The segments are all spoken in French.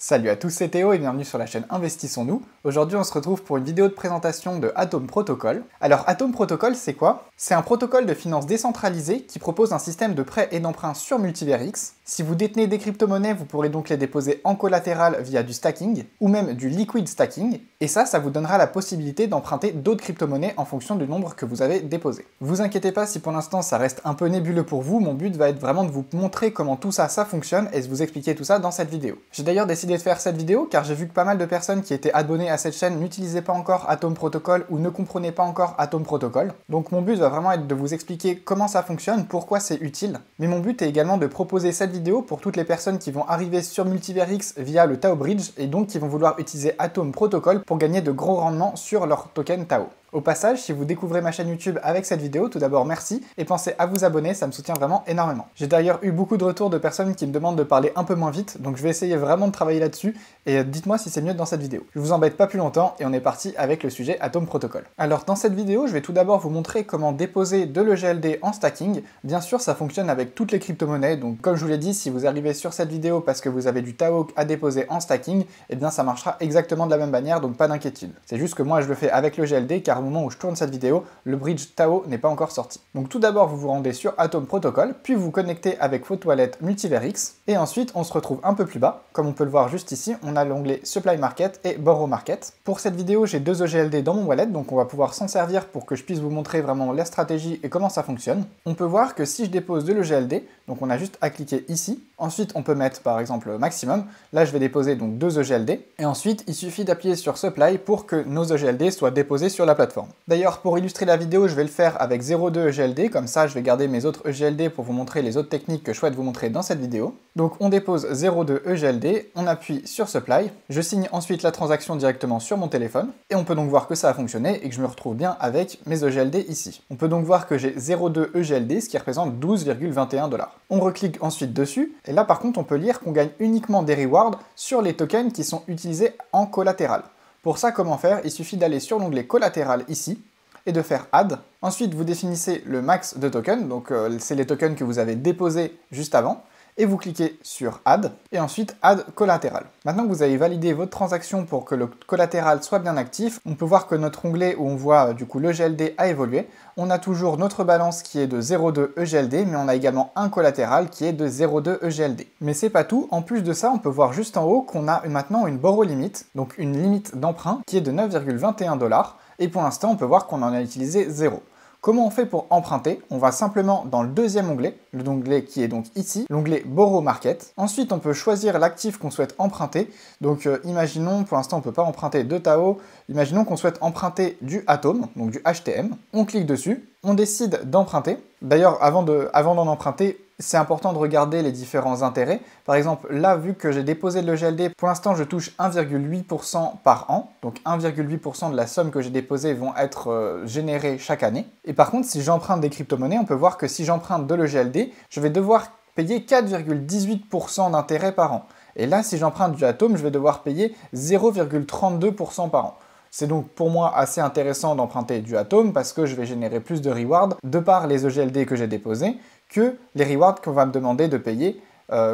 Salut à tous, c'est Théo et bienvenue sur la chaîne Investissons-nous. Aujourd'hui on se retrouve pour une vidéo de présentation de Atom Protocol. Alors Atom Protocol c'est quoi? C'est un protocole de finance décentralisé qui propose un système de prêt et d'emprunt sur MultiverX. Si vous détenez des crypto-monnaies, vous pourrez donc les déposer en collatéral via du stacking ou même du liquid stacking. Et ça vous donnera la possibilité d'emprunter d'autres crypto-monnaies en fonction du nombre que vous avez déposé. Vous inquiétez pas si pour l'instant ça reste un peu nébuleux pour vous, mon but va être vraiment de vous montrer comment tout ça fonctionne et de vous expliquer tout ça dans cette vidéo. J'ai d'ailleurs décidé de faire cette vidéo car j'ai vu que pas mal de personnes qui étaient abonnées à cette chaîne n'utilisaient pas encore Atom Protocol ou ne comprenaient pas encore Atom Protocol. Donc mon but va vraiment être de vous expliquer comment ça fonctionne, pourquoi c'est utile. Mais mon but est également de proposer cette vidéo pour toutes les personnes qui vont arriver sur MultiverX via le Tao Bridge et donc qui vont vouloir utiliser Atom Protocol pour gagner de gros rendements sur leur token Tao. Au passage, si vous découvrez ma chaîne YouTube avec cette vidéo, tout d'abord merci et pensez à vous abonner, ça me soutient vraiment énormément. J'ai d'ailleurs eu beaucoup de retours de personnes qui me demandent de parler un peu moins vite, donc je vais essayer vraiment de travailler là-dessus et dites-moi si c'est mieux dans cette vidéo. Je vous embête pas plus longtemps et on est parti avec le sujet Atom Protocol. Alors dans cette vidéo, je vais tout d'abord vous montrer comment déposer de l'EGLD en stacking. Bien sûr, ça fonctionne avec toutes les crypto-monnaies, donc comme je vous l'ai dit, si vous arrivez sur cette vidéo parce que vous avez du Tao à déposer en stacking, eh bien ça marchera exactement de la même manière, donc pas d'inquiétude. C'est juste que moi je le fais avec l'EGLD car au moment où je tourne cette vidéo, le bridge Tao n'est pas encore sorti. Donc tout d'abord, vous vous rendez sur Atom Protocol, puis vous vous connectez avec votre wallet MultiverX, et ensuite on se retrouve un peu plus bas. Comme on peut le voir juste ici, on a l'onglet Supply Market et Borrow Market. Pour cette vidéo, j'ai deux EGLD dans mon wallet, donc on va pouvoir s'en servir pour que je puisse vous montrer vraiment la stratégie et comment ça fonctionne. On peut voir que si je dépose de l'EGLD, donc on a juste à cliquer ici, ensuite on peut mettre par exemple maximum, là je vais déposer donc 2 EGLD, et ensuite il suffit d'appuyer sur Supply pour que nos EGLD soient déposés sur la plateforme. D'ailleurs, pour illustrer la vidéo, je vais le faire avec 0,2 EGLD, comme ça je vais garder mes autres EGLD pour vous montrer les autres techniques que je souhaite vous montrer dans cette vidéo. Donc on dépose 0,2 EGLD, on appuie sur Supply, je signe ensuite la transaction directement sur mon téléphone, et on peut donc voir que ça a fonctionné et que je me retrouve bien avec mes EGLD ici. On peut donc voir que j'ai 0,2 EGLD, ce qui représente 12,21 $. On reclique ensuite dessus, et là par contre on peut lire qu'on gagne uniquement des rewards sur les tokens qui sont utilisés en collatéral. Pour ça, comment faire? Il suffit d'aller sur l'onglet collatéral ici, et de faire Add. Ensuite, vous définissez le max de tokens, donc c'est les tokens que vous avez déposés juste avant, et vous cliquez sur Add, et ensuite Add collatéral. Maintenant que vous avez validé votre transaction pour que le collatéral soit bien actif, on peut voir que notre onglet où on voit du coup l'EGLD a évolué. On a toujours notre balance qui est de 0,2 EGLD, mais on a également un collatéral qui est de 0,2 EGLD. Mais c'est pas tout, en plus de ça, on peut voir juste en haut qu'on a maintenant une borrow limit, donc une limite d'emprunt qui est de 9,21 $. Et pour l'instant, on peut voir qu'on en a utilisé 0. Comment on fait pour emprunter? On va simplement dans le deuxième onglet, l'onglet qui est donc ici, l'onglet Borrow Market. Ensuite, on peut choisir l'actif qu'on souhaite emprunter. Donc imaginons, pour l'instant on ne peut pas emprunter de Tao, imaginons qu'on souhaite emprunter du Atom, donc du HTM. On clique dessus, on décide d'emprunter. D'ailleurs, avant d'en emprunter, c'est important de regarder les différents intérêts. Par exemple, là, vu que j'ai déposé de l'EGLD, pour l'instant, je touche 1,8% par an. Donc 1,8% de la somme que j'ai déposée vont être générées chaque année. Et par contre, si j'emprunte des crypto-monnaies, on peut voir que si j'emprunte de l'EGLD, je vais devoir payer 4,18% d'intérêt par an. Et là, si j'emprunte du Atom, je vais devoir payer 0,32% par an. C'est donc pour moi assez intéressant d'emprunter du Atom parce que je vais générer plus de rewards de par les EGLD que j'ai déposés que les rewards qu'on va me demander de payer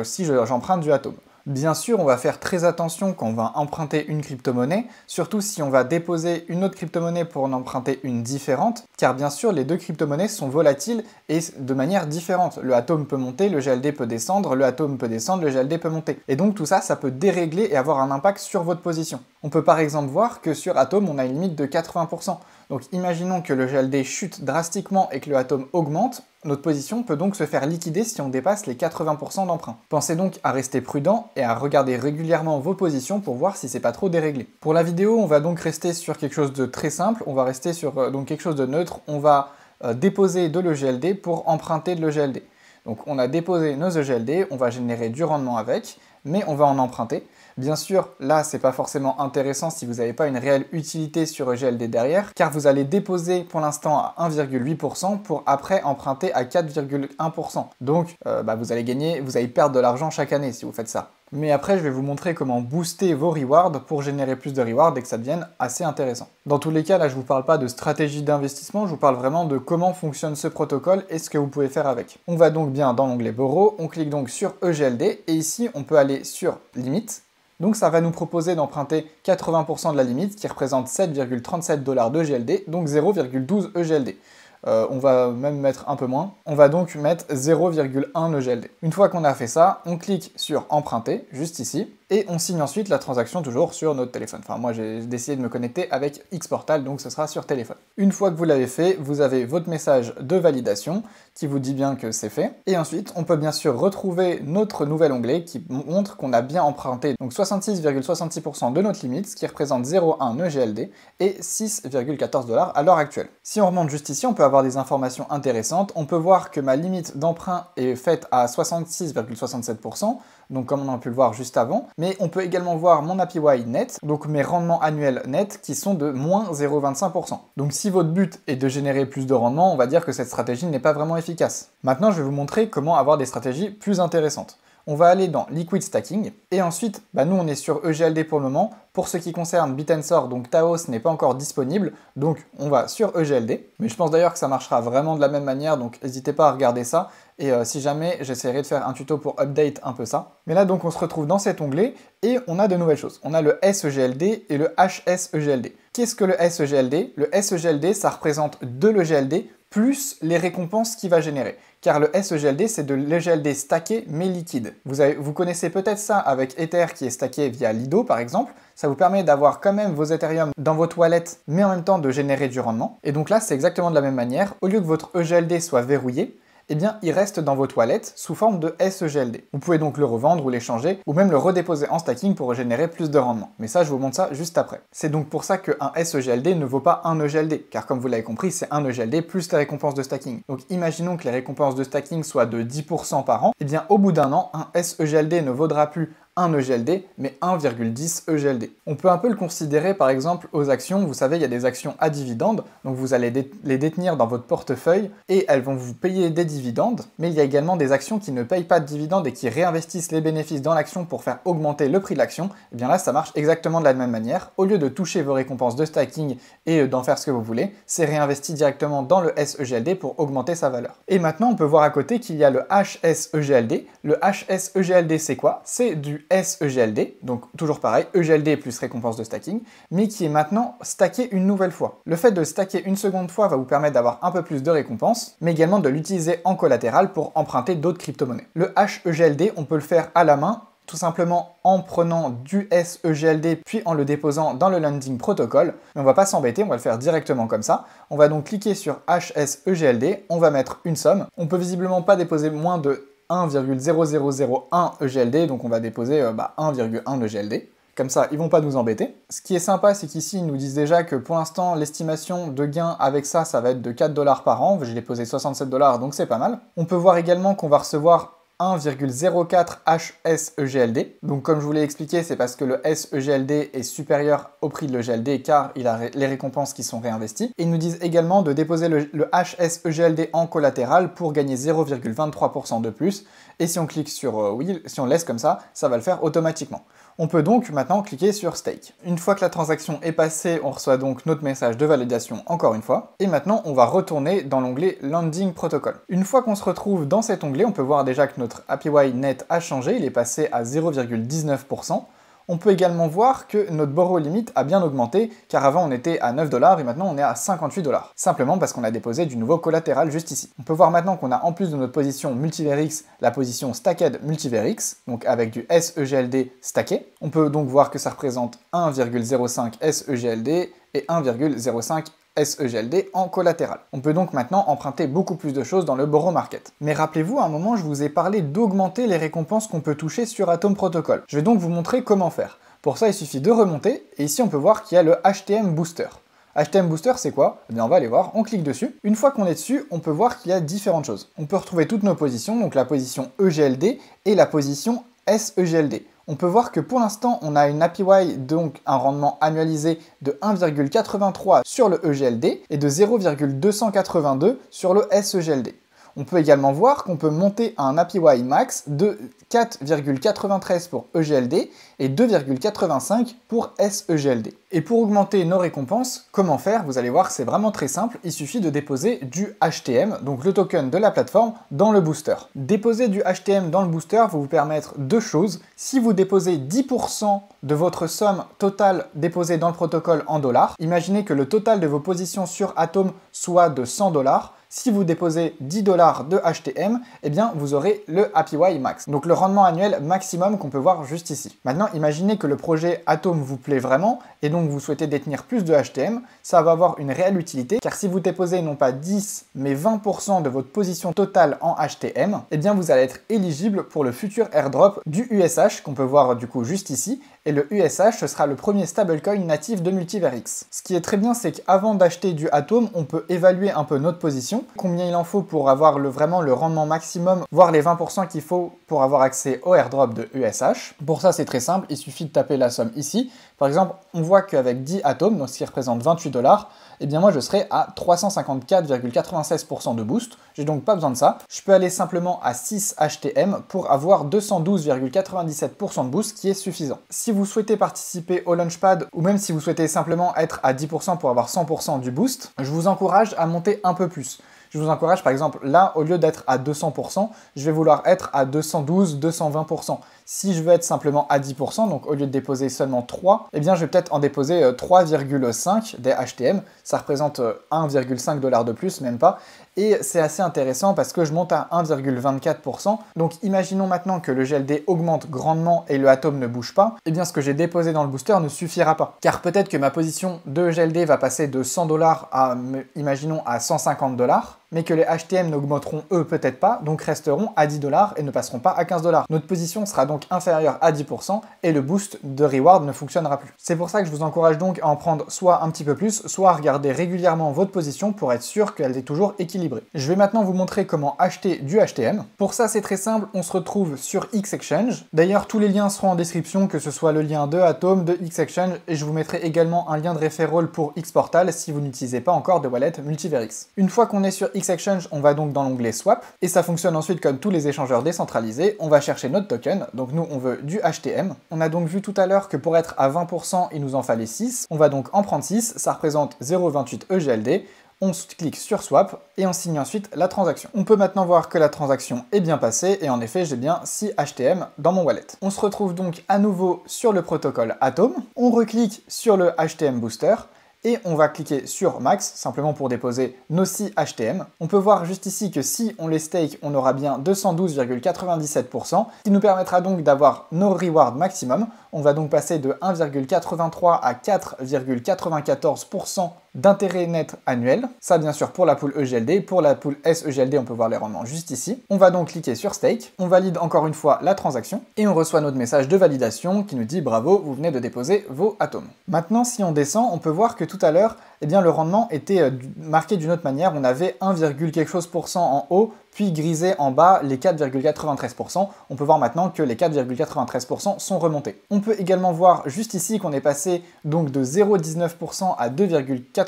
si j'emprunte du Atom. Bien sûr, on va faire très attention quand on va emprunter une crypto-monnaie, surtout si on va déposer une autre crypto-monnaie pour en emprunter une différente, car bien sûr, les deux crypto-monnaies sont volatiles et de manière différente. Le Atom peut monter, le GLD peut descendre, le Atom peut descendre, le GLD peut monter. Et donc tout ça, ça peut dérégler et avoir un impact sur votre position. On peut par exemple voir que sur Atom, on a une limite de 80%. Donc imaginons que le GLD chute drastiquement et que le Atom augmente, notre position peut donc se faire liquider si on dépasse les 80% d'emprunt. Pensez donc à rester prudent et à regarder régulièrement vos positions pour voir si c'est pas trop déréglé. Pour la vidéo, on va donc rester sur quelque chose de très simple, on va rester sur donc quelque chose de neutre, on va déposer de l'EGLD pour emprunter de l'EGLD. Donc on a déposé nos EGLD, on va générer du rendement avec, mais on va en emprunter. Bien sûr, là, c'est pas forcément intéressant si vous n'avez pas une réelle utilité sur EGLD derrière, car vous allez déposer pour l'instant à 1,8% pour après emprunter à 4,1%. Donc, vous allez perdre de l'argent chaque année si vous faites ça. Mais après, je vais vous montrer comment booster vos rewards pour générer plus de rewards et que ça devienne assez intéressant. Dans tous les cas, là, je vous parle pas de stratégie d'investissement, je vous parle vraiment de comment fonctionne ce protocole et ce que vous pouvez faire avec. On va donc bien dans l'onglet Borrow, on clique donc sur EGLD et ici, on peut aller sur Limite. Donc ça va nous proposer d'emprunter 80% de la limite, qui représente 7,37 $ de GLD, donc 0,12 EGLD. On va même mettre un peu moins. On va donc mettre 0,1 EGLD. Une fois qu'on a fait ça, on clique sur emprunter, juste ici, et on signe ensuite la transaction toujours sur notre téléphone. Enfin, moi j'ai décidé de me connecter avec Xportal, donc ce sera sur téléphone. Une fois que vous l'avez fait, vous avez votre message de validation qui vous dit bien que c'est fait. Et ensuite, on peut bien sûr retrouver notre nouvel onglet qui montre qu'on a bien emprunté donc 66,66% de notre limite, ce qui représente 0,1 EGLD et 6,14 $ à l'heure actuelle. Si on remonte juste ici, on peut avoir des informations intéressantes. On peut voir que ma limite d'emprunt est faite à 66,67%, donc comme on a pu le voir juste avant, mais on peut également voir mon APY net, donc mes rendements annuels nets qui sont de moins 0,25%. Donc si votre but est de générer plus de rendement, on va dire que cette stratégie n'est pas vraiment efficace. Maintenant, je vais vous montrer comment avoir des stratégies plus intéressantes. On va aller dans Liquid Stacking, et ensuite, nous on est sur EGLD pour le moment. Pour ce qui concerne Bit&Sor, donc Taos n'est pas encore disponible, donc on va sur EGLD. Mais je pense d'ailleurs que ça marchera vraiment de la même manière, donc n'hésitez pas à regarder ça. Et si jamais, j'essaierai de faire un tuto pour update un peu ça. Mais là donc on se retrouve dans cet onglet, et on a de nouvelles choses. On a le SEGLD et le HSEGLD. Qu'est-ce que le SEGLD? Le SEGLD, ça représente de l'EGLD plus les récompenses qu'il va générer. Car le SEGLD, c'est de l'EGLD stacké mais liquide. Vous connaissez peut-être ça avec Ether qui est stacké via Lido par exemple. Ça vous permet d'avoir quand même vos Ethereum dans votre wallet, mais en même temps de générer du rendement. Et donc là, c'est exactement de la même manière. Au lieu que votre EGLD soit verrouillé, eh bien, il reste dans votre wallet sous forme de SEGLD. Vous pouvez donc le revendre ou l'échanger, ou même le redéposer en stacking pour générer plus de rendement. Mais ça, je vous montre ça juste après. C'est donc pour ça qu'un SEGLD ne vaut pas un EGLD, car comme vous l'avez compris, c'est un EGLD plus les récompenses de stacking. Donc imaginons que les récompenses de stacking soient de 10% par an, eh bien au bout d'un an, un SEGLD ne vaudra plus 1 EGLD, mais 1,10 EGLD. On peut un peu le considérer par exemple aux actions. Vous savez, il y a des actions à dividendes, donc vous allez les détenir dans votre portefeuille et elles vont vous payer des dividendes, mais il y a également des actions qui ne payent pas de dividendes et qui réinvestissent les bénéfices dans l'action pour faire augmenter le prix de l'action. Et bien là, ça marche exactement de la même manière. Au lieu de toucher vos récompenses de stacking et d'en faire ce que vous voulez, c'est réinvesti directement dans le SEGLD pour augmenter sa valeur. Et maintenant, on peut voir à côté qu'il y a le HSEGLD. Le HSEGLD, c'est quoi? C'est du SEGLD, donc toujours pareil, EGLD plus récompense de stacking, mais qui est maintenant stacké une nouvelle fois. Le fait de stacker une seconde fois va vous permettre d'avoir un peu plus de récompenses, mais également de l'utiliser en collatéral pour emprunter d'autres crypto-monnaies. Le HEGLD, on peut le faire à la main, tout simplement en prenant du SEGLD puis en le déposant dans le Lending Protocol. Mais on va pas s'embêter, on va le faire directement comme ça. On va donc cliquer sur HSEGLD, on va mettre une somme. On peut visiblement pas déposer moins de 1,0001 EGLD, donc on va déposer 1,1 EGLD. Comme ça, ils vont pas nous embêter. Ce qui est sympa, c'est qu'ici, ils nous disent déjà que pour l'instant, l'estimation de gain avec ça, ça va être de 4 $ par an. J'ai déposé 67 $, donc c'est pas mal. On peut voir également qu'on va recevoir 1,04 HSEGLD. Donc comme je vous l'ai expliqué, c'est parce que le SEGLD est supérieur au prix de l'EGLD car il a les récompenses qui sont réinvesties. Et ils nous disent également de déposer le HSEGLD en collatéral pour gagner 0,23% de plus. Et si on clique sur oui, si on laisse comme ça, ça va le faire automatiquement. On peut donc maintenant cliquer sur Stake. Une fois que la transaction est passée, on reçoit donc notre message de validation encore une fois. Et maintenant, on va retourner dans l'onglet Lending Protocol. Une fois qu'on se retrouve dans cet onglet, on peut voir déjà que notre APY net a changé, il est passé à 0,19%. On peut également voir que notre borrow limit a bien augmenté, car avant on était à 9 $ et maintenant on est à 58 $. Simplement parce qu'on a déposé du nouveau collatéral juste ici. On peut voir maintenant qu'on a en plus de notre position Multiverix, la position Stacked Multiverix, donc avec du SEGLD stacké. On peut donc voir que ça représente 1,05 SEGLD et 1,05 SEGLD en collatéral. On peut donc maintenant emprunter beaucoup plus de choses dans le borrow market. Mais rappelez-vous, à un moment, je vous ai parlé d'augmenter les récompenses qu'on peut toucher sur Atom Protocol. Je vais donc vous montrer comment faire. Pour ça, il suffit de remonter, et ici on peut voir qu'il y a le HTM Booster. HTM Booster, c'est quoi? Eh bien, on va aller voir, on clique dessus. Une fois qu'on est dessus, on peut voir qu'il y a différentes choses. On peut retrouver toutes nos positions, donc la position EGLD et la position SEGLD. On peut voir que pour l'instant, on a une APY, donc un rendement annualisé de 1,83 sur le EGLD et de 0,282 sur le SEGLD. On peut également voir qu'on peut monter à un APY max de 4,93 pour EGLD et 2,85 pour SEGLD. Et pour augmenter nos récompenses, comment faire? Vous allez voir, c'est vraiment très simple, il suffit de déposer du HTM, donc le token de la plateforme, dans le booster. Déposer du HTM dans le booster va vous permettre deux choses. Si vous déposez 10% de votre somme totale déposée dans le protocole en dollars, imaginez que le total de vos positions sur Atom soit de 100 $. Si vous déposez 10 $ de HTM, eh bien vous aurez le APY max, donc le rendement annuel maximum qu'on peut voir juste ici. Maintenant, imaginez que le projet Atom vous plaît vraiment et donc vous souhaitez détenir plus de HTM, ça va avoir une réelle utilité car si vous déposez non pas 10 mais 20% de votre position totale en HTM, eh bien vous allez être éligible pour le futur airdrop du USH qu'on peut voir du coup juste ici. Et le USH, ce sera le premier stablecoin natif de Multiverix. Ce qui est très bien, c'est qu'avant d'acheter du Atom, on peut évaluer un peu notre position, combien il en faut pour avoir vraiment le rendement maximum, voire les 20% qu'il faut pour avoir accès au airdrop de USH. Pour ça, c'est très simple, il suffit de taper la somme ici. Par exemple, on voit qu'avec 10 Atom, donc ce qui représente 28 $, eh bien moi je serai à 354,96% de boost. J'ai donc pas besoin de ça. Je peux aller simplement à 6 HTM pour avoir 212,97% de boost qui est suffisant. Si vous souhaitez participer au Launchpad ou même si vous souhaitez simplement être à 10% pour avoir 100% du boost, je vous encourage à monter un peu plus. Je vous encourage par exemple là, au lieu d'être à 200%, je vais vouloir être à 212, 220%. Si je veux être simplement à 10%, donc au lieu de déposer seulement 3, eh bien je vais peut-être en déposer 3,5 des HTM. Ça représente 1,5 $ de plus, même pas. Et c'est assez intéressant parce que je monte à 1,24%. Donc imaginons maintenant que le GLD augmente grandement et le Atom ne bouge pas. Eh bien ce que j'ai déposé dans le booster ne suffira pas. Car peut-être que ma position de GLD va passer de 100 $ à, imaginons, à 150 $. Mais que les HTM n'augmenteront eux peut-être pas, donc resteront à 10 $ et ne passeront pas à 15 $. Notre position sera donc inférieure à 10% et le boost de reward ne fonctionnera plus. C'est pour ça que je vous encourage donc à en prendre soit un petit peu plus, soit à regarder régulièrement votre position pour être sûr qu'elle est toujours équilibrée. Je vais maintenant vous montrer comment acheter du HTM. Pour ça c'est très simple, on se retrouve sur Xexchange. D'ailleurs tous les liens seront en description, que ce soit le lien de Atom, de Xexchange, et je vous mettrai également un lien de referral pour Xportal si vous n'utilisez pas encore de wallet Multiverix. Une fois qu'on est sur Xexchange, on va donc dans l'onglet Swap, et ça fonctionne ensuite comme tous les échangeurs décentralisés. On va chercher notre token, donc nous on veut du HTM. On a donc vu tout à l'heure que pour être à 20%, il nous en fallait 6. On va donc en prendre 6, ça représente 0,28 EGLD. On clique sur Swap et on signe ensuite la transaction. On peut maintenant voir que la transaction est bien passée et en effet j'ai bien 6 HTM dans mon wallet. On se retrouve donc à nouveau sur le protocole Atom. On reclique sur le HTM Booster et on va cliquer sur Max, simplement pour déposer nos 6 HTM. On peut voir juste ici que si on les stake, on aura bien 212,97%, qui nous permettra donc d'avoir nos rewards maximum. On va donc passer de 1,83 à 4,94% d'intérêt net annuel. Ça bien sûr pour la pool EGLD, pour la pool SEGLD on peut voir les rendements juste ici. On va donc cliquer sur Stake, on valide encore une fois la transaction et on reçoit notre message de validation qui nous dit bravo, vous venez de déposer vos atomes. Maintenant si on descend, on peut voir que tout à l'heure, eh bien le rendement était marqué d'une autre manière, on avait 1, quelque chose % en haut, puis grisé en bas les 4,93%. On peut voir maintenant que les 4,93% sont remontés. On peut également voir juste ici qu'on est passé donc de 0,19% à 2,85%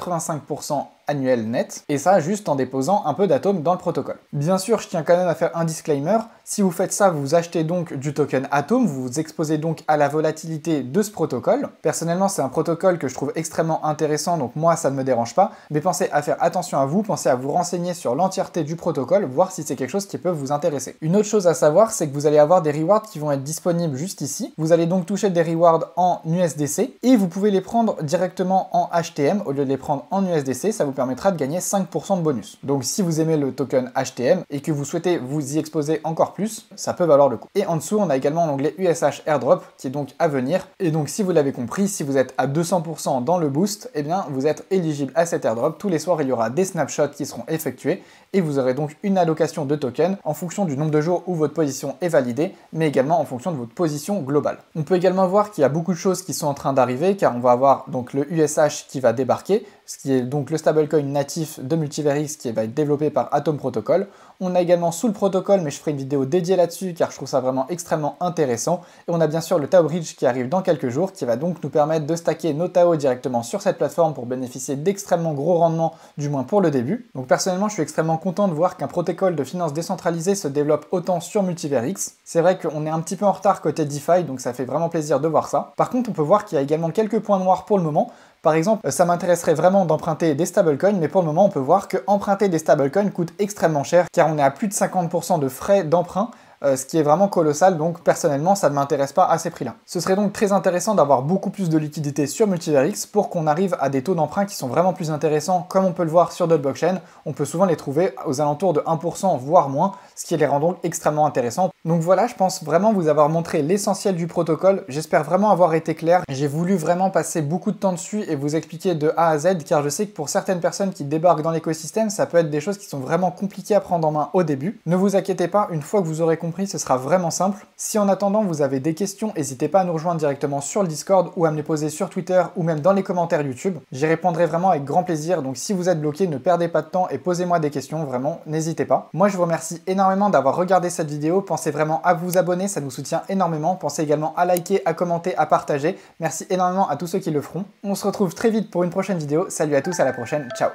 annuel net, et ça juste en déposant un peu d'atomes dans le protocole. Bien sûr, je tiens quand même à faire un disclaimer, si vous faites ça, vous achetez donc du token Atom, vous vous exposez donc à la volatilité de ce protocole. Personnellement, c'est un protocole que je trouve extrêmement intéressant, donc moi ça ne me dérange pas, mais pensez à faire attention à vous, pensez à vous renseigner sur l'entièreté du protocole, voir si c'est quelque chose qui peut vous intéresser. Une autre chose à savoir, c'est que vous allez avoir des rewards qui vont être disponibles juste ici. Vous allez donc toucher des rewards en USDC, et vous pouvez les prendre directement en HTM, au lieu de les prendre en USDC, ça vous permettra de gagner 5% de bonus. Donc si vous aimez le token HTM et que vous souhaitez vous y exposer encore plus, ça peut valoir le coup. Et en dessous, on a également l'onglet USH Airdrop qui est donc à venir. Et donc si vous l'avez compris, si vous êtes à 200% dans le boost, eh bien vous êtes éligible à cet airdrop. Tous les soirs, il y aura des snapshots qui seront effectués et vous aurez donc une allocation de tokens en fonction du nombre de jours où votre position est validée, mais également en fonction de votre position globale. On peut également voir qu'il y a beaucoup de choses qui sont en train d'arriver car on va avoir donc le USH qui va débarquer, ce qui est donc le stable stablecoin natif de Multiverix qui va être développé par Atom Protocol. On a également Soul Protocol, mais je ferai une vidéo dédiée là-dessus car je trouve ça vraiment extrêmement intéressant. Et on a bien sûr le Tao Bridge qui arrive dans quelques jours, qui va donc nous permettre de stacker nos Tao directement sur cette plateforme pour bénéficier d'extrêmement gros rendements, du moins pour le début. Donc personnellement, je suis extrêmement content de voir qu'un protocole de finance décentralisée se développe autant sur Multiverix. C'est vrai qu'on est un petit peu en retard côté DeFi, donc ça fait vraiment plaisir de voir ça. Par contre, on peut voir qu'il y a également quelques points noirs pour le moment. Par exemple, ça m'intéresserait vraiment d'emprunter des stablecoins, mais pour le moment, on peut voir que emprunter des stablecoins coûte extrêmement cher, car on est à plus de 50% de frais d'emprunt, ce qui est vraiment colossal, donc personnellement ça ne m'intéresse pas à ces prix-là. Ce serait donc très intéressant d'avoir beaucoup plus de liquidités sur Multiverix pour qu'on arrive à des taux d'emprunt qui sont vraiment plus intéressants, comme on peut le voir sur d'autres blockchains. On peut souvent les trouver aux alentours de 1%, voire moins, ce qui les rend donc extrêmement intéressants. Donc voilà, je pense vraiment vous avoir montré l'essentiel du protocole. J'espère vraiment avoir été clair. J'ai voulu vraiment passer beaucoup de temps dessus et vous expliquer de A à Z, car je sais que pour certaines personnes qui débarquent dans l'écosystème, ça peut être des choses qui sont vraiment compliquées à prendre en main au début. Ne vous inquiétez pas, une fois que vous aurez compris, ce sera vraiment simple. Si en attendant vous avez des questions, n'hésitez pas à nous rejoindre directement sur le Discord ou à me les poser sur Twitter ou même dans les commentaires YouTube. J'y répondrai vraiment avec grand plaisir, donc si vous êtes bloqué, ne perdez pas de temps et posez-moi des questions, vraiment, n'hésitez pas. Moi je vous remercie énormément d'avoir regardé cette vidéo, pensez vraiment à vous abonner, ça nous soutient énormément. Pensez également à liker, à commenter, à partager. Merci énormément à tous ceux qui le feront. On se retrouve très vite pour une prochaine vidéo. Salut à tous, à la prochaine, ciao.